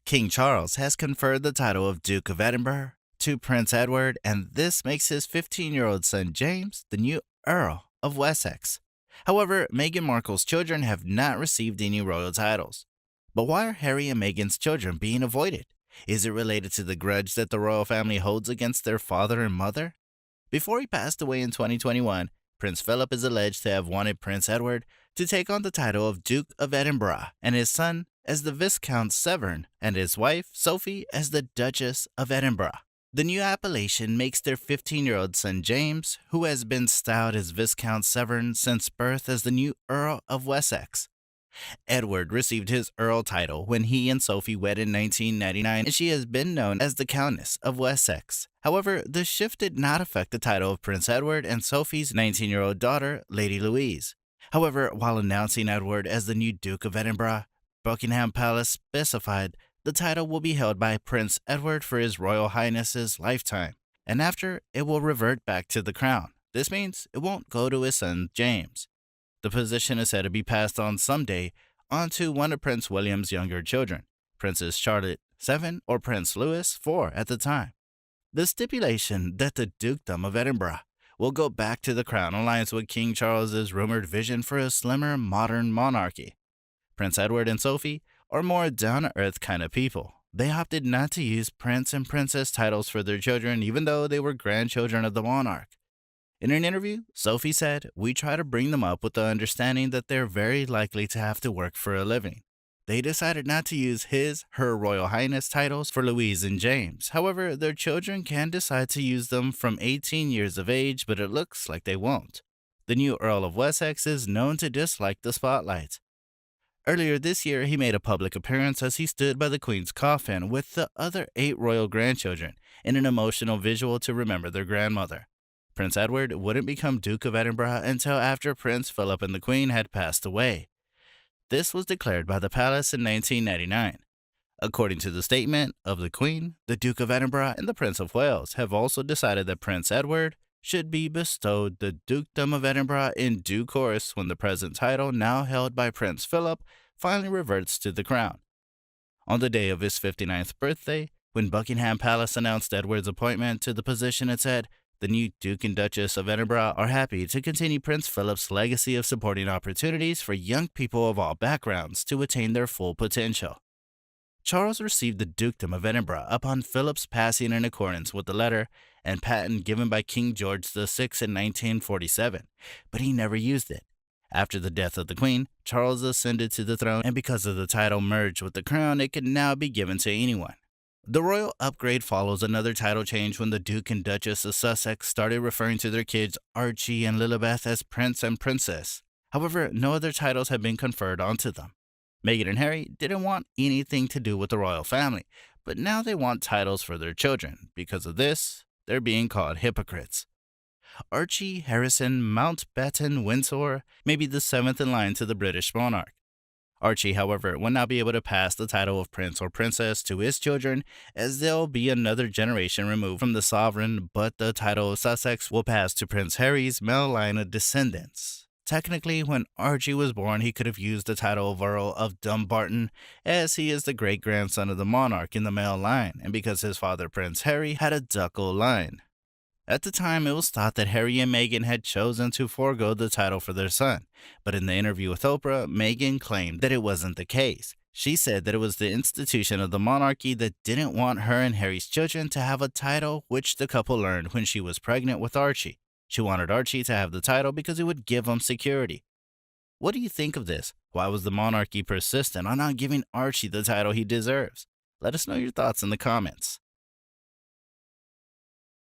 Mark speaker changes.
Speaker 1: King Charles has conferred the title of Duke of Edinburgh to Prince Edward, and this makes his 15-year-old son James the new Earl of Wessex. However, Meghan Markle's children have not received any royal titles. But why are Harry and Meghan's children being avoided? Is it related to the grudge that the royal family holds against their father and mother? Before he passed away in 2021, Prince Phillip is alleged to have wanted Prince Edward to take on the title of Duke of Edinburgh and his son as the Viscount Severn and his wife, Sophie, as the Duchess of Edinburgh. The new appellation makes their 15-year-old son James, who has been styled as Viscount Severn since birth, as the new Earl of Wessex. Edward received his Earl title when he and Sophie wed in 1999, and she has been known as the Countess of Wessex. However, the shift did not affect the title of Prince Edward and Sophie's 19-year-old daughter, Lady Louise. However, while announcing Edward as the new Duke of Edinburgh, Buckingham Palace specified the title will be held by Prince Edward for His Royal Highness's lifetime, and after, it will revert back to the crown. This means it won't go to his son James. The position is said to be passed on someday onto one of Prince William's younger children, Princess Charlotte 7 or Prince Louis 4 at the time. The stipulation that the Dukedom of Edinburgh will go back to the crown aligns with King Charles's rumored vision for a slimmer, modern monarchy. Prince Edward and Sophie are more down-to-earth kind of people. They opted not to use prince and princess titles for their children, even though they were grandchildren of the monarch. In an interview, Sophie said, "We try to bring them up with the understanding that they're very likely to have to work for a living." They decided not to use her Royal Highness titles for Louise and James. However, their children can decide to use them from 18 years of age, but it looks like they won't. The new Earl of Wessex is known to dislike the spotlight. Earlier this year, he made a public appearance as he stood by the Queen's coffin with the other 8 royal grandchildren in an emotional visual to remember their grandmother. Prince Edward wouldn't become Duke of Edinburgh until after Prince Philip and the Queen had passed away. This was declared by the palace in 1999. According to the statement of the Queen, the Duke of Edinburgh and the Prince of Wales have also decided that Prince Edward should be bestowed the Dukedom of Edinburgh in due course when the present title, now held by Prince Philip, finally reverts to the crown. On the day of his 59th birthday, when Buckingham Palace announced Edward's appointment to the position, it said, "The new Duke and Duchess of Edinburgh are happy to continue Prince Philip's legacy of supporting opportunities for young people of all backgrounds to attain their full potential." Charles received the Dukedom of Edinburgh upon Philip's passing in accordance with the letter and patent given by King George VI in 1947, but he never used it. After the death of the Queen, Charles ascended to the throne, and because of the title merged with the crown, it can now be given to anyone. The royal upgrade follows another title change when the Duke and Duchess of Sussex started referring to their kids Archie and Lilibet as Prince and Princess. However, no other titles have been conferred onto them. Meghan and Harry didn't want anything to do with the royal family, but now they want titles for their children. Because of this, they're being called hypocrites. Archie Harrison Mountbatten Windsor may be the 7th in line to the British monarch. Archie, however, will not be able to pass the title of Prince or Princess to his children, as they'll be another generation removed from the sovereign, but the title of Sussex will pass to Prince Harry's male line of descendants. Technically, when Archie was born, he could have used the title of Earl of Dumbarton, as he is the great-grandson of the monarch in the male line, and because his father, Prince Harry, had a ducal line. At the time, it was thought that Harry and Meghan had chosen to forego the title for their son, but in the interview with Oprah, Meghan claimed that it wasn't the case. She said that it was the institution of the monarchy that didn't want her and Harry's children to have a title, which the couple learned when she was pregnant with Archie. She wanted Archie to have the title because it would give him security. What do you think of this? Why was the monarchy persistent on not giving Archie the title he deserves? Let us know your thoughts in the comments.